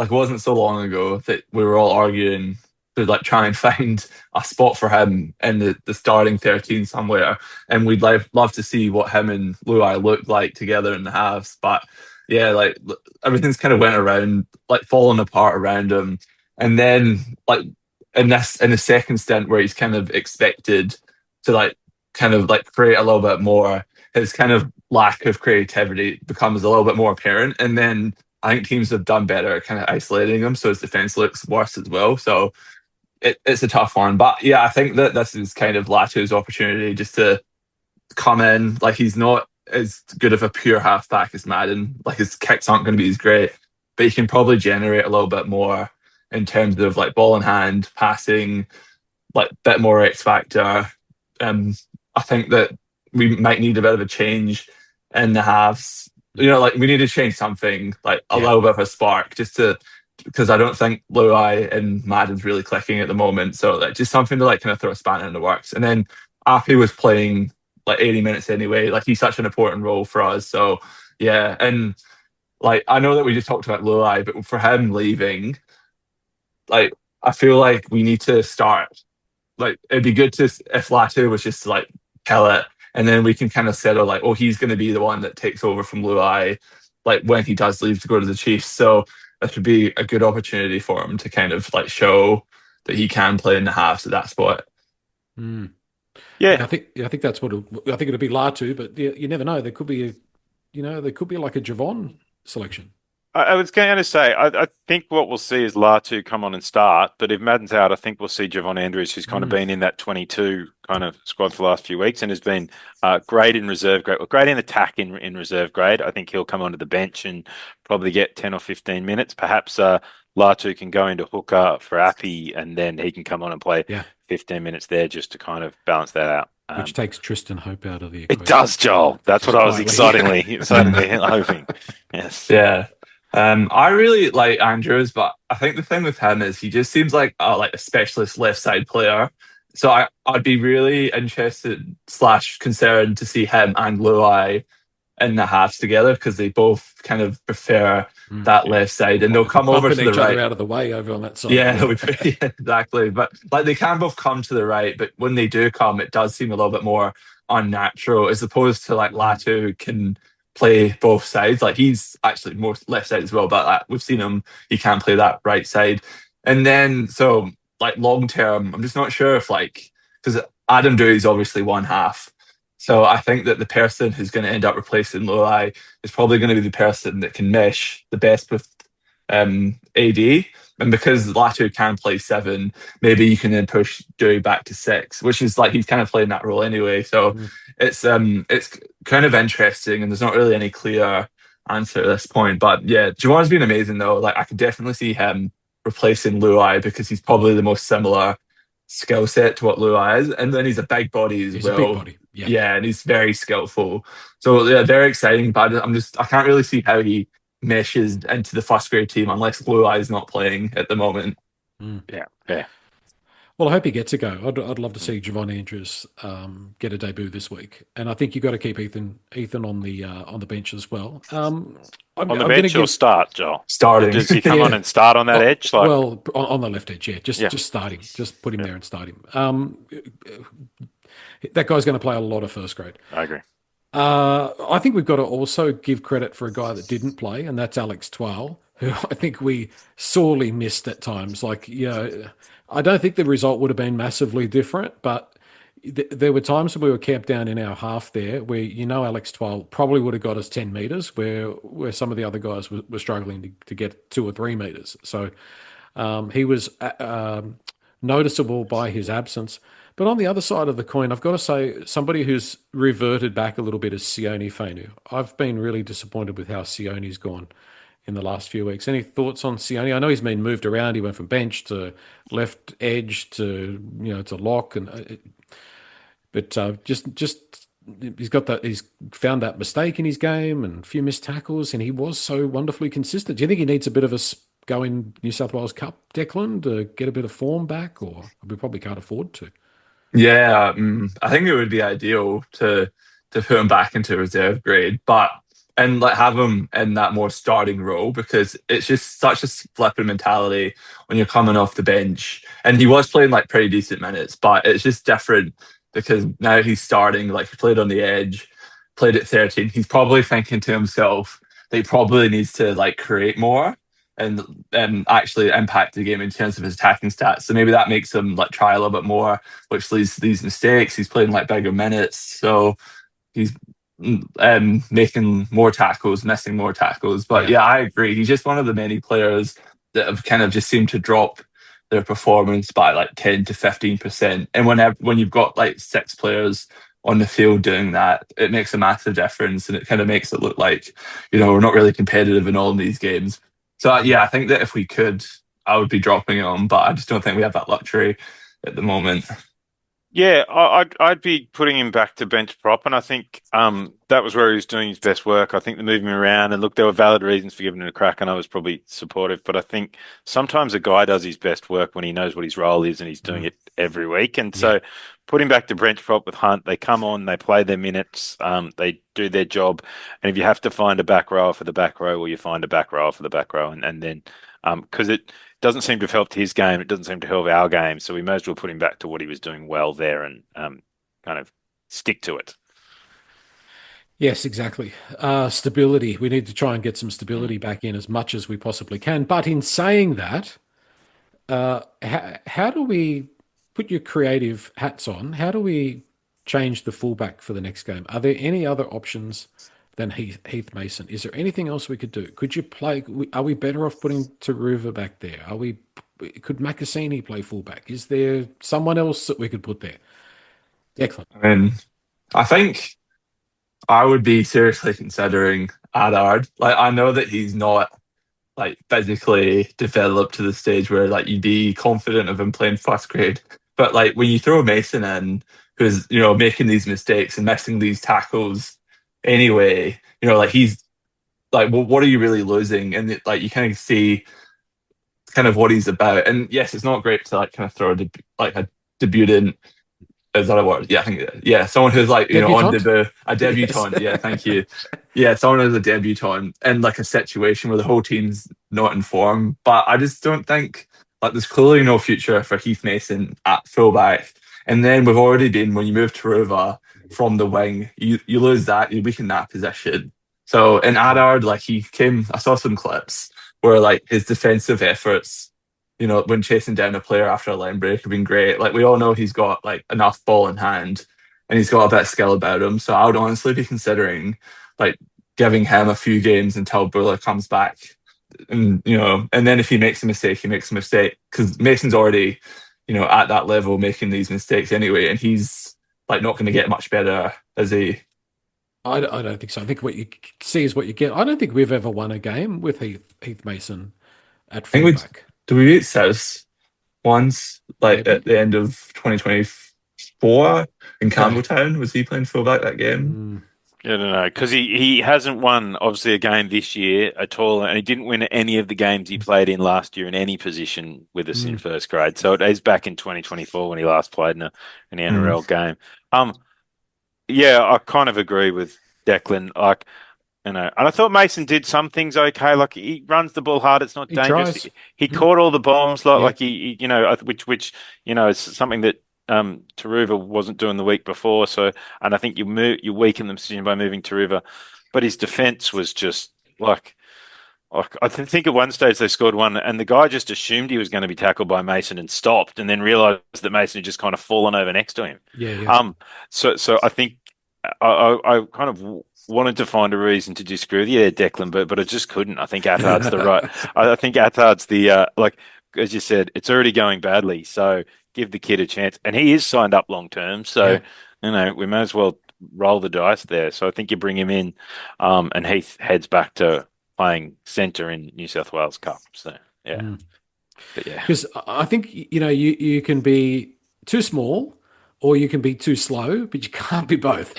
[SPEAKER 3] it wasn't so long ago that we were all arguing to try and find a spot for him in the starting 13 somewhere, and we'd love to see what him and Luai looked like together in the halves, but. Yeah, everything's kind of went around, falling apart around him. And then, in the second stint where he's kind of expected to, create a little bit more, his kind of lack of creativity becomes a little bit more apparent. And then I think teams have done better at kind of isolating him, so his defense looks worse as well. So it's a tough one. But yeah, I think that this is kind of Latu's opportunity just to come in. He's not as good of a pure halfback as Madden. His kicks aren't going to be as great, but he can probably generate a little bit more in terms of ball in hand, passing, bit more X factor. I think that we might need a bit of a change in the halves. We need to change something, a little bit of a spark, because I don't think Luai and Madden's really clicking at the moment. So just something to kind of throw a spanner in the works. And then Appy was playing 80 minutes anyway. He's such an important role for us. So yeah, and I know that we just talked about Luai, but for him leaving, I feel like we need to start. It'd be good if Latu was just to kill it, and then we can kind of settle he's going to be the one that takes over from Luai, when he does leave to go to the Chiefs. So that should be a good opportunity for him to kind of show that he can play in the halves at that spot.
[SPEAKER 2] Mm. Yeah, I think that's what I think it'll be Latu, but you never know. There could be a Javon selection.
[SPEAKER 4] I was going to say, I think what we'll see is Latu come on and start, but if Madden's out, I think we'll see Javon Andrews, who's kind of been in that 22 kind of squad for the last few weeks and has been great in reserve grade, great in attack in reserve grade. I think he'll come onto the bench and probably get 10 or 15 minutes. Perhaps Latu can go into hooker for Appy, and then he can come on and play 15 minutes there just to kind of balance that out.
[SPEAKER 2] Which takes Tristan Hope out of the equation.
[SPEAKER 4] It does, Joel. That's what I was excitingly hoping. Yes.
[SPEAKER 3] Yeah. I really like Andrews, but I think the thing with him is he just seems like a specialist left side player. So I'd be really interested / concerned to see him and Luai in the halves together because they both kind of prefer that left side, and they'll come over to the
[SPEAKER 2] each other
[SPEAKER 3] right.
[SPEAKER 2] out of the way over on that side.
[SPEAKER 3] Yeah, exactly. But like they can both come to the right, but when they do come, it does seem a little bit more unnatural as opposed to like Latu who can play both sides. Like he's actually more left side as well, but we've seen him, he can play that right side. And then so like long term, I'm just not sure if like because Adam Dewey's obviously one half. So I think that the person who's going to end up replacing Luai is probably going to be the person that can mesh the best with AD. And because Latu can play 7, maybe you can then push Dewey back to 6, which is like he's kind of playing that role anyway. So it's kind of interesting, and there's not really any clear answer at this point. But yeah, Jawan's been amazing though. Like I could definitely see him replacing Luai because he's probably the most similar skill set to what Luai is, and then he's a big body as well.
[SPEAKER 2] He's a big body,
[SPEAKER 3] yeah, and he's very skillful. So yeah, very exciting. But I can't really see how he meshes into the first grade team unless Luai is not playing at the moment.
[SPEAKER 4] Yeah.
[SPEAKER 2] Well, I hope he gets a go. I'd love to see Javon Andrews get a debut this week, and I think you've got to keep Ethan on the bench as well.
[SPEAKER 4] On the bench or start, Joel?
[SPEAKER 3] Starting.
[SPEAKER 4] Does he come on and start on that edge? Like,
[SPEAKER 2] well, on the left edge, just start him. Just put him there and start him. That guy's going to play a lot of first grade.
[SPEAKER 4] I agree.
[SPEAKER 2] I think we've got to also give credit for a guy that didn't play, and that's Alex Twal, who I think we sorely missed at times. Like, I don't think the result would have been massively different, but there were times when we were camped down in our half there where, Alex Twal probably would have got us 10 metres where some of the other guys were struggling to get 2 or 3 metres. So he was noticeable by his absence. But on the other side of the coin, I've got to say, somebody who's reverted back a little bit is Sione Fainu. I've been really disappointed with how Sione's gone in the last few weeks. Any thoughts on Sione? I know he's been moved around. He went from bench to left edge to to lock, but just he's found that mistake in his game and a few missed tackles, and he was so wonderfully consistent. Do you think he needs a bit of a go in New South Wales Cup, Declan, to get a bit of form back, or we probably can't afford to?
[SPEAKER 3] Yeah, I think it would be ideal to put him back into reserve grade, and like have him in that more starting role because it's just such a flipping mentality when you're coming off the bench. And he was playing like pretty decent minutes, but it's just different because now he's starting. Like he played on the edge, played at 13. He's probably thinking to himself that he probably needs to like create more and actually impact the game in terms of his attacking stats. So maybe that makes him like try a little bit more, which leads to these mistakes. He's playing like bigger minutes, so he's making more tackles, missing more tackles. But yeah, I agree. He's just one of the many players that have kind of just seemed to drop their performance by like 10 to 15%. And when you've got like 6 players on the field doing that, it makes a massive difference, and it kind of makes it look like we're not really competitive in all of these games. So I think that if we could, I would be dropping him, but I just don't think we have that luxury at the moment.
[SPEAKER 4] Yeah, I'd be putting him back to bench prop, and I think that was where he was doing his best work. I think the moving around, and look, there were valid reasons for giving him a crack, and I was probably supportive, but I think sometimes a guy does his best work when he knows what his role is and he's doing it every week. And so put him back to bench prop with Hunt. They come on, they play their minutes, they do their job, and if you have to find a back row for the back row, well, you find a back row for the back row, and then because it doesn't seem to have helped his game. It doesn't seem to help our game. So we may as well put him back to what he was doing well there and kind of stick to it.
[SPEAKER 2] Yes, exactly. Stability. We need to try and get some stability back in as much as we possibly can. But in saying that, how do we put your creative hats on? How do we change the fullback for the next game? Are there any other options than Heath Mason? Is there anything else we could do? Could you play? Are we better off putting Taruva back there? Could Makasini play fullback? Is there someone else that we could put there? Declan.
[SPEAKER 3] I mean, I think I would be seriously considering Adard. Like, I know that he's not like physically developed to the stage where like you'd be confident of him playing first grade, but like when you throw Mason in, who's making these mistakes and missing these tackles anyway, like he's like, well, what are you really losing? And like you kind of see kind of what he's about. And yes, it's not great to like kind of throw a debutant is that a word? Yeah, I think someone who's like on
[SPEAKER 2] Debutant?
[SPEAKER 3] debut, a debutant.
[SPEAKER 2] Yes.
[SPEAKER 3] Yeah, thank you. Yeah, someone who's a debutant in like a situation where the whole team's not in form. But I just don't think like there's clearly no future for Heath Mason at fullback. And then we've already been when you move to Ruva from the wing, you lose that, you weaken that position. So in Adard, like he came, I saw some clips where like his defensive efforts, when chasing down a player after a line break have been great. Like we all know he's got like enough ball in hand and he's got a bit of skill about him. So I would honestly be considering like giving him a few games until Buller comes back. And and then if he makes a mistake, he makes a mistake. Because Mason's already, at that level making these mistakes anyway, and he's like not going to get much better as he.
[SPEAKER 2] I don't think so. I think what you see is what you get. I don't think we've ever won a game with Heath Mason at
[SPEAKER 3] I think
[SPEAKER 2] fullback.
[SPEAKER 3] do we beat South once, like
[SPEAKER 2] Maybe.
[SPEAKER 3] at the end of 2024 in Campbelltown? Was he playing fullback that game?
[SPEAKER 4] I don't know, because he hasn't won obviously a game this year at all, and he didn't win any of the games he played in last year in any position with us in first grade. So it is back in 2024 when he last played in an NRL game. Yeah, I kind of agree with Declan. Like, and I thought Mason did some things okay. Like he runs the ball hard; it's not
[SPEAKER 2] He
[SPEAKER 4] dangerous.
[SPEAKER 2] tries.
[SPEAKER 4] He caught all the bombs, like
[SPEAKER 2] Yeah.
[SPEAKER 4] which is something that Taruva wasn't doing the week before. So, and I think you weaken the position by moving Taruva, but his defense was just like I think at one stage they scored one, and the guy just assumed he was going to be tackled by Mason and stopped, and then realised that Mason had just kind of fallen over next to him.
[SPEAKER 2] Yeah.
[SPEAKER 4] So I think I kind of wanted to find a reason to disagree with you there, Declan, but I just couldn't. I think Attard's the right. I think Attard's the like as you said, it's already going badly. So give the kid a chance, and he is signed up long term. So we may as well roll the dice there. So I think you bring him in, and Heath heads back to playing centre in New South Wales Cup. So but yeah,
[SPEAKER 2] Because I think you can be too small or you can be too slow, but you can't be both.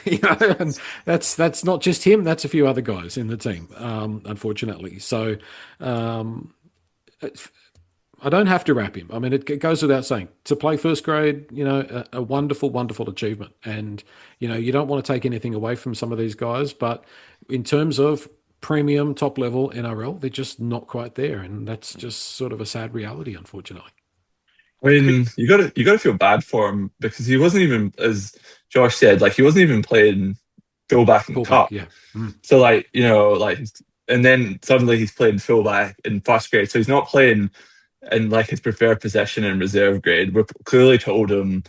[SPEAKER 2] And that's not just him. That's a few other guys in the team, unfortunately. So I don't have to wrap him. I mean, it goes without saying to play first grade. A wonderful, wonderful achievement, and you don't want to take anything away from some of these guys, but in terms of premium top level NRL, they're just not quite there, and that's just sort of a sad reality, unfortunately.
[SPEAKER 3] I mean, you got to feel bad for him because he wasn't even, as Josh said, like he wasn't even playing fullback in
[SPEAKER 2] Fullback,
[SPEAKER 3] cup.
[SPEAKER 2] yeah.
[SPEAKER 3] So like and then suddenly he's playing fullback in first grade. So he's not playing in like his preferred position in reserve grade. We're clearly told him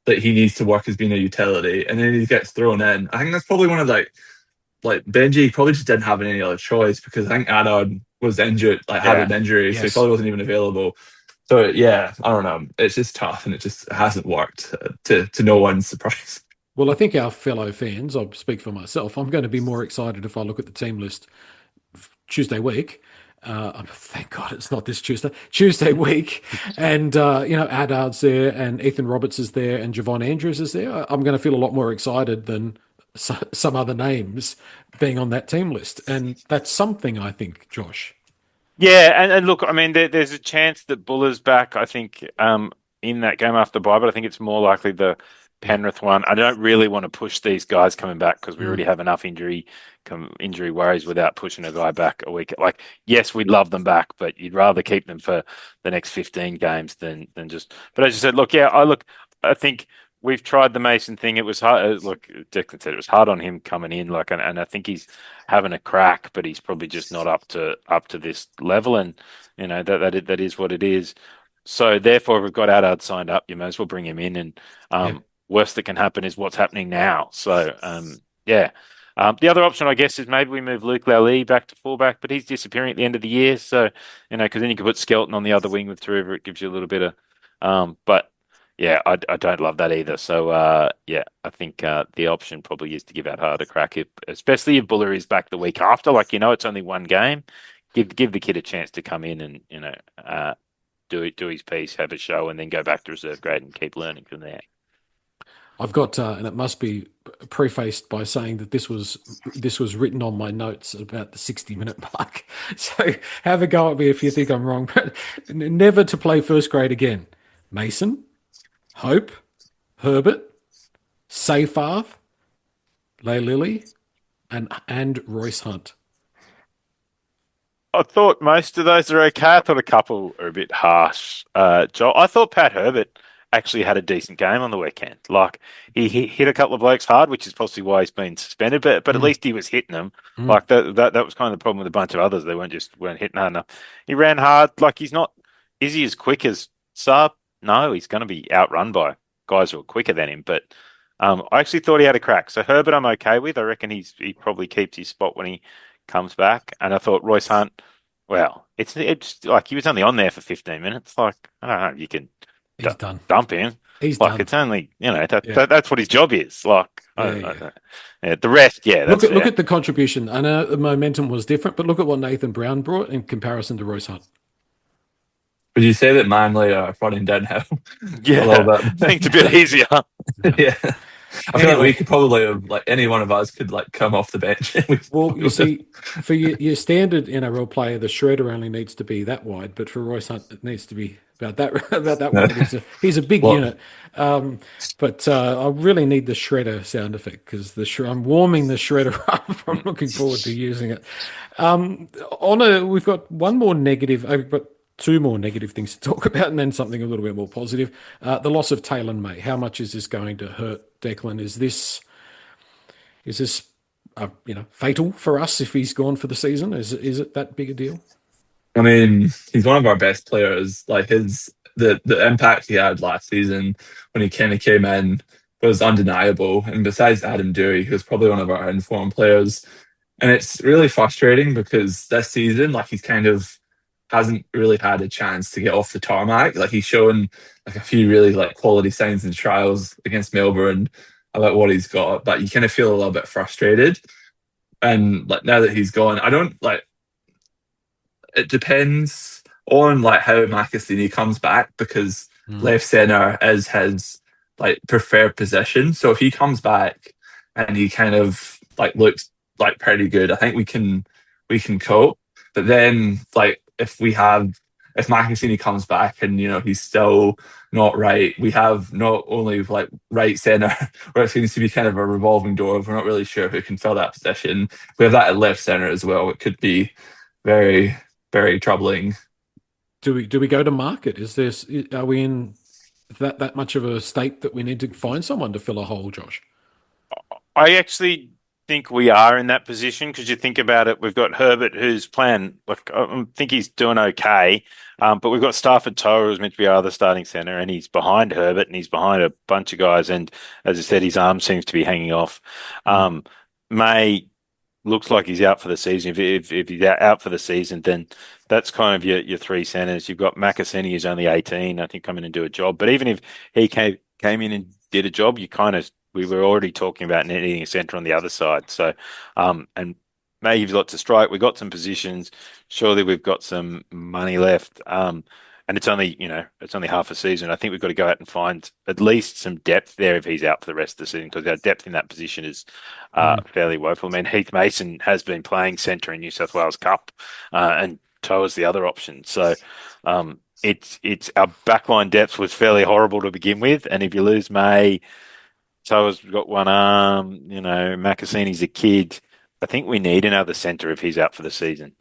[SPEAKER 3] that he needs to work as being a utility, and then he gets thrown in. I think that's probably one of like Benji probably just didn't have any other choice because I think Adad was injured, like had an injury, so he probably wasn't even available. So yeah, I don't know. It's just tough, and it just hasn't worked to no one's surprise.
[SPEAKER 2] Well, I think our fellow fans, I'll speak for myself, I'm going to be more excited if I look at the team list Tuesday week. Thank God it's not this Tuesday week. And, Adard's there and Ethan Roberts is there and Javon Andrews is there. I'm going to feel a lot more excited than some other names being on that team list. And that's something, I think, Josh.
[SPEAKER 4] Yeah, and look, I mean, there's a chance that Buller's back. I think in that game after bye, but I think it's more likely the Penrith one. I don't really want to push these guys coming back because we already have enough injury worries without pushing a guy back a week. Like, yes, we'd love them back, but you'd rather keep them for the next 15 games than just. But as you said, look, I think we've tried the Mason thing. It was hard. Look, Declan said it was hard on him coming in. Like, and I think he's having a crack, but he's probably just not up to this level. And that is what it is. So therefore, if we've got Adard signed up, you may as well bring him in. And worst that can happen is what's happening now. So the other option, I guess, is maybe we move Luke Lally back to fullback, but he's disappearing at the end of the year. So because then you can put Skelton on the other wing with Taruva. It gives you a little bit of, but. Yeah, I don't love that either. So, I think the option probably is to give Adhard a crack, especially if Buller is back the week after. Like, it's only one game. Give the kid a chance to come in and, do his piece, have a show, and then go back to reserve grade and keep learning from there.
[SPEAKER 2] I've got, and it must be prefaced by saying that this was written on my notes at about the 60-minute mark. So have a go at me if you think I'm wrong, but never to play first grade again. Mason, Hope, Herbert, Seyfarth, Lily, and Royce Hunt.
[SPEAKER 4] I thought most of those are okay. I thought a couple are a bit harsh. Joel, I thought Pat Herbert actually had a decent game on the weekend. Like he hit a couple of blokes hard, which is possibly why he's been suspended. But at least he was hitting them. Like that was kind of the problem with a bunch of others. They weren't hitting hard enough. He ran hard. Like he's not. Is he as quick as Saab? No, he's going to be outrun by guys who are quicker than him. But I actually thought he had a crack. So Herbert, I'm okay with. I reckon he probably keeps his spot when he comes back. And I thought Royce Hunt, well, it's like he was only on there for 15 minutes. Like, I don't know, you can
[SPEAKER 2] He's done.
[SPEAKER 4] dump him.
[SPEAKER 2] He's
[SPEAKER 4] like
[SPEAKER 2] done.
[SPEAKER 4] It's only, that's what his job is. Like, the rest,
[SPEAKER 2] look at the contribution. I know the momentum was different, but look at what Nathan Brown brought in comparison to Royce Hunt.
[SPEAKER 3] Would you say that Manly are running downhill?
[SPEAKER 4] Yeah,
[SPEAKER 3] a little bit.
[SPEAKER 4] Things a bit easier.
[SPEAKER 3] Yeah. I feel like we could probably have, like, any one of us could, like, come off the bench.
[SPEAKER 2] Well, you see, for your standard NRL player, the shredder only needs to be that wide, but for Royce Hunt, it needs to be about that wide. He's a big unit. But I really need the shredder sound effect because I'm warming the shredder up. I'm looking forward to using it. We've got one more negative. I've got two more negative things to talk about, and then something a little bit more positive. The loss of Taylor May. How much is this going to hurt Declan? Is this fatal for us if he's gone for the season? Is it that big a deal?
[SPEAKER 3] I mean, he's one of our best players. Like the impact he had last season when he kind of came in was undeniable. And besides Adam Dewey, he was probably one of our informed players. And it's really frustrating because this season, like, he's kind of hasn't really had a chance to get off the tarmac. Like, he's shown like a few really like quality signs in trials against Melbourne about what he's got, but you kind of feel a little bit frustrated. And like now that he's gone, I don't like. It depends on like how Makasini comes back because left centre is his like preferred position. So if he comes back and he kind of like looks like pretty good, I think we can cope. But then like if Makasini comes back and he's still not right, we have not only like right centre where it seems to be kind of a revolving door. We're not really sure who can fill that position. We have that at left centre as well. It could be very, very troubling.
[SPEAKER 2] Do we go to market? Are we in that much of a state that we need to find someone to fill a hole, Josh?
[SPEAKER 4] I actually think we are in that position because you think about it, we've got Herbert who's playing, like, I think he's doing okay, but we've got Stafford Toa who's meant to be our other starting centre, and he's behind Herbert and he's behind a bunch of guys, and as I said, his arm seems to be hanging off. May looks like he's out for the season. If he's out for the season, then that's kind of your three centres. You've got Makasini who's only 18, I think, come in and do a job, but even if he came in and did a job, we were already talking about needing a centre on the other side. So, and maybe lots of strike. We've got some positions. Surely we've got some money left. And it's only half a season. I think we've got to go out and find at least some depth there if he's out for the rest of the season, because our depth in that position is fairly woeful. I mean, Heath Mason has been playing centre in New South Wales Cup, and Toa's the other option. So, it's our backline depth was fairly horrible to begin with, and if you lose May, Toa's got one arm, Makasini's a kid. I think we need another centre if he's out for the season.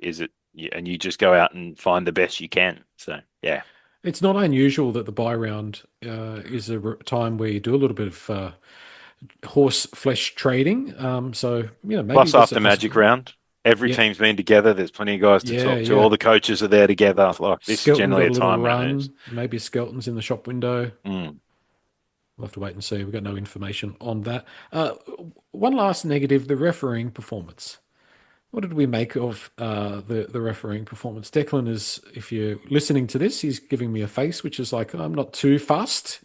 [SPEAKER 4] Is it? And you just go out and find the best you can. So, yeah.
[SPEAKER 2] It's not unusual that the bye round is a time where you do a little bit of horse flesh trading. Maybe
[SPEAKER 4] plus after Magic round, every team's been together. There's plenty of guys to talk to. All the coaches are there together. Like, this is generally a time run.
[SPEAKER 2] Maybe Skelton's in the shop window. We'll have to wait and see. We've got no information on that. One last negative, the refereeing performance. What did we make of the refereeing performance? Declan is, if you're listening to this, he's giving me a face, which is like, I'm not too fussed.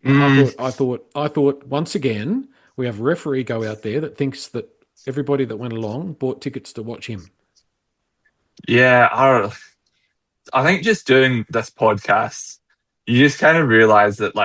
[SPEAKER 2] I thought once again, we have a referee go out there that thinks that everybody that went along bought tickets to watch him.
[SPEAKER 3] Yeah, I think just doing this podcast, you just kind of realize that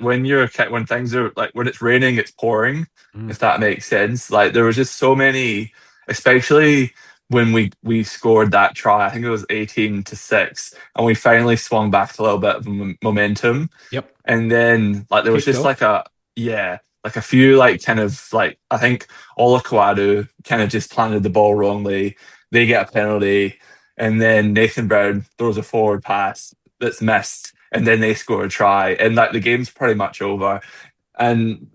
[SPEAKER 3] when things are like, when it's raining, it's pouring, if that makes sense. Like, there was just so many, especially when we scored that try. I think it was 18-6, and we finally swung back a little bit of momentum.
[SPEAKER 2] Yep.
[SPEAKER 3] And then like there was
[SPEAKER 2] Kicked
[SPEAKER 3] just
[SPEAKER 2] off.
[SPEAKER 3] like a few like kind of like I think Olakwadu kind of just planted the ball wrongly. They get a penalty, and then Nathan Brown throws a forward pass that's missed, and then they score a try, and like the game's pretty much over. And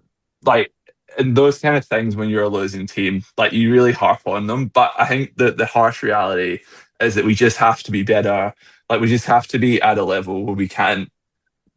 [SPEAKER 3] like and those kind of things when you're a losing team, like you really harp on them. But I think that the harsh reality is that we just have to be better. Like we just have to be at a level where we can't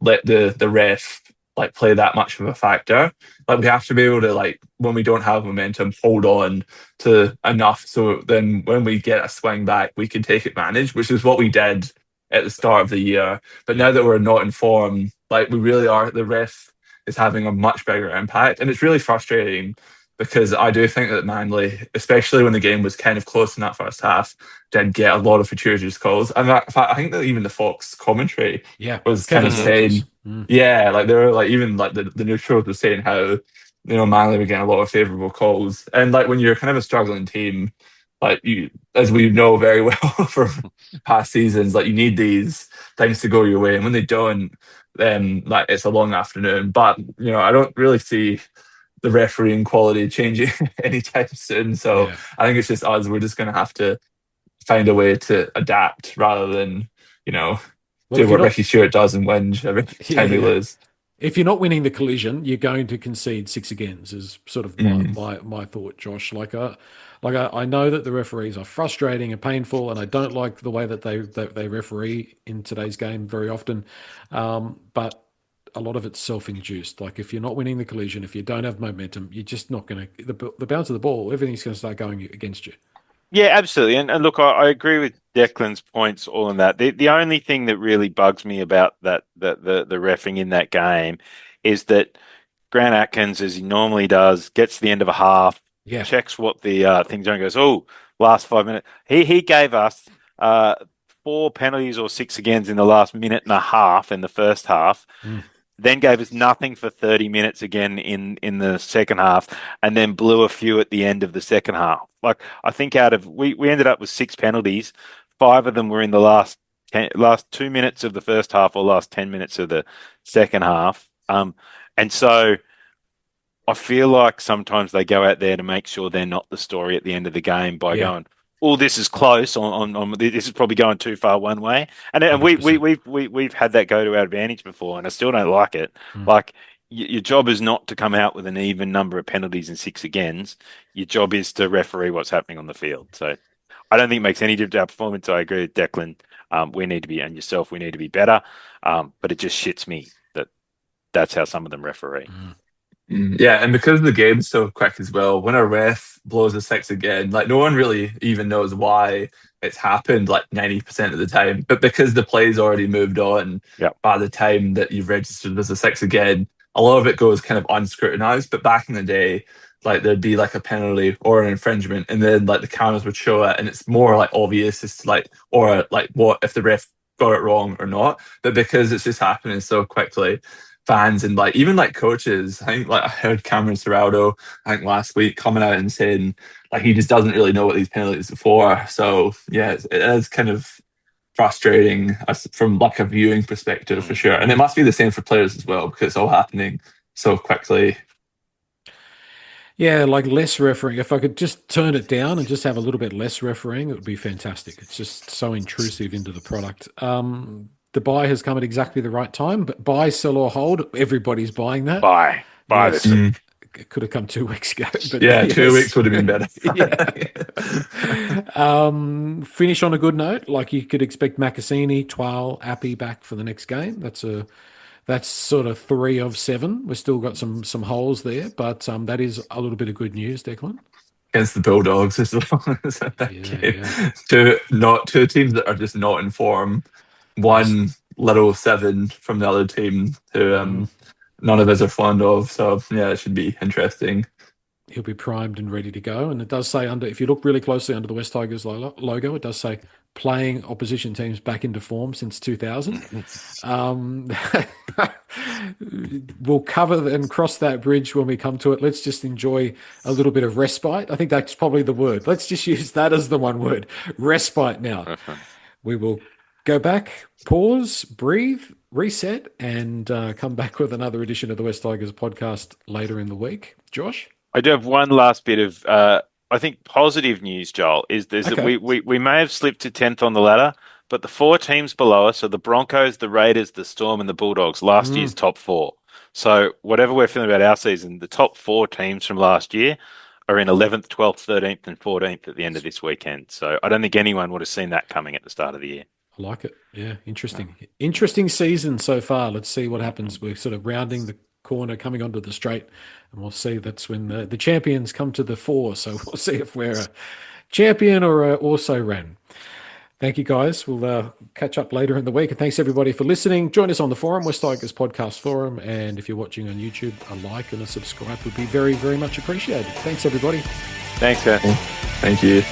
[SPEAKER 3] let the ref like play that much of a factor. Like we have to be able to like when we don't have momentum, hold on to enough so then when we get a swing back, we can take advantage, which is what we did at the start of the year. But now that we're not in form, like we really are, the ref is having a much bigger impact, and it's really frustrating because I do think that Manly, especially when the game was kind of close in that first half, did get a lot of fortuitous calls. And in fact, I think that even the Fox commentary
[SPEAKER 2] Yeah,
[SPEAKER 3] was kind of saying, yeah, like they were like even like the neutrals were saying how Manly were getting a lot of favourable calls, and like when you're kind of a struggling team, like you, as we know very well from past seasons, like you need these things to go your way, and when they don't, then like it's a long afternoon. But I don't really see the refereeing quality changing anytime soon. So
[SPEAKER 2] yeah.
[SPEAKER 3] I think it's just us. We're just going to have to find a way to adapt rather than, you know,
[SPEAKER 2] Well,
[SPEAKER 3] do
[SPEAKER 2] if you're
[SPEAKER 3] what
[SPEAKER 2] not,
[SPEAKER 3] Ricky Stewart does and whinge every
[SPEAKER 2] yeah,
[SPEAKER 3] time we
[SPEAKER 2] yeah.
[SPEAKER 3] lose.
[SPEAKER 2] If you're not winning the collision, you're going to concede six agains. Is sort of my thought, Josh. I know that the referees are frustrating and painful, and I don't like the way that they referee in today's game very often. But a lot of it's self-induced. Like if you're not winning the collision, if you don't have momentum, you're just not going to the bounce of the ball. Everything's going to start going against you.
[SPEAKER 4] Yeah, absolutely. And look, I agree with Declan's points, all in that. The only thing that really bugs me about the reffing in that game is that Grant Atkins, as he normally does, gets to the end of a half,
[SPEAKER 2] Yeah.
[SPEAKER 4] checks what the thing's on, and goes, "Oh, last 5 minutes." He gave us four penalties or six agains in the last minute and a half in the first half.
[SPEAKER 2] Mm.
[SPEAKER 4] Then gave us nothing for 30 minutes again in the second half, and then blew a few at the end of the second half. Like I think out of we ended up with six penalties, five of them were in the last 2 minutes of the first half or last 10 minutes of the second half. And so I feel like sometimes they go out there to make sure they're not the story at the end of the game by
[SPEAKER 2] Yeah.
[SPEAKER 4] going, "Oh, this is close. On this is probably going too far one way." And we
[SPEAKER 2] 100%.
[SPEAKER 4] we've had that go to our advantage before, and I still don't like it. Like your job is not to come out with an even number of penalties and six agains. Your job is to referee what's happening on the field. So I don't think it makes any difference to our performance. I agree with Declan. We need to be, and yourself, we need to be better. But it just shits me that that's how some of them referee.
[SPEAKER 3] Yeah, and because the game's so quick as well, when a ref blows a six again, like no one really even knows why it's happened like 90% of the time. But because the play's already moved on
[SPEAKER 4] Yeah.
[SPEAKER 3] by the time that you've registered as a six again, a lot of it goes kind of unscrutinized. But back in the day, like there'd be like a penalty or an infringement, and then like the cameras would show it, and it's more like obvious as to like, or like what if the ref got it wrong or not. But because it's just happening so quickly, fans and like even like coaches. I think like I heard Cameron Serraldo, I think last week coming out and saying like he just doesn't really know what these penalties are for. So yeah, it is kind of frustrating from like a viewing perspective for sure. And it must be the same for players as well because it's all happening so quickly.
[SPEAKER 2] Yeah, like less refereeing. If I could just turn it down and just have a little bit less refereeing, it would be fantastic. It's just so intrusive into the product. The buy has come at exactly the right time, but buy, sell, or hold, everybody's buying that.
[SPEAKER 4] Bye
[SPEAKER 2] Yes,
[SPEAKER 4] this.
[SPEAKER 2] it could have come 2 weeks ago, but
[SPEAKER 3] Yeah,
[SPEAKER 2] yes.
[SPEAKER 3] 2 weeks would have been better.
[SPEAKER 2] Finish on a good note. Like you could expect Macassini, Twal, Appy back for the next game. That's sort of 3 of 7. We've still got some holes there, but that is a little bit of good news, Declan.
[SPEAKER 3] Against the Bulldogs as well.
[SPEAKER 2] Yeah.
[SPEAKER 3] Two teams that are just not in form. One little seven from the other team who none of us are fond of. So yeah, it should be interesting.
[SPEAKER 2] He'll be primed and ready to go. And it does say if you look really closely under the West Tigers logo, it does say playing opposition teams back into form since 2000. We'll cover and cross that bridge when we come to it. Let's just enjoy a little bit of respite. I think that's probably the word. Let's just use that as the one word. Respite now. We will Go back, pause, breathe, reset, and come back with another edition of the West Tigers podcast later in the week. Josh?
[SPEAKER 4] I do have one last bit of, I think, positive news, Joel, is that
[SPEAKER 2] Okay.
[SPEAKER 4] we may have slipped to 10th on the ladder, but the 4 teams below us are the Broncos, the Raiders, the Storm, and the Bulldogs, last year's top 4. So whatever we're feeling about our season, the top 4 teams from last year are in 11th, 12th, 13th, and 14th at the end of this weekend. So I don't think anyone would have seen that coming at the start of the year.
[SPEAKER 2] I like it. Yeah, interesting. Interesting season so far. Let's see what happens. We're sort of rounding the corner, coming onto the straight, and we'll see. That's when the champions come to the fore. So we'll see if we're a champion or also ran. Thank you, guys. We'll catch up later in the week. And thanks, everybody, for listening. Join us on the forum, West Tigers Podcast Forum. And if you're watching on YouTube, a like and a subscribe would be very, very much appreciated. Thanks, everybody.
[SPEAKER 4] Thanks, guys.
[SPEAKER 3] Thank you.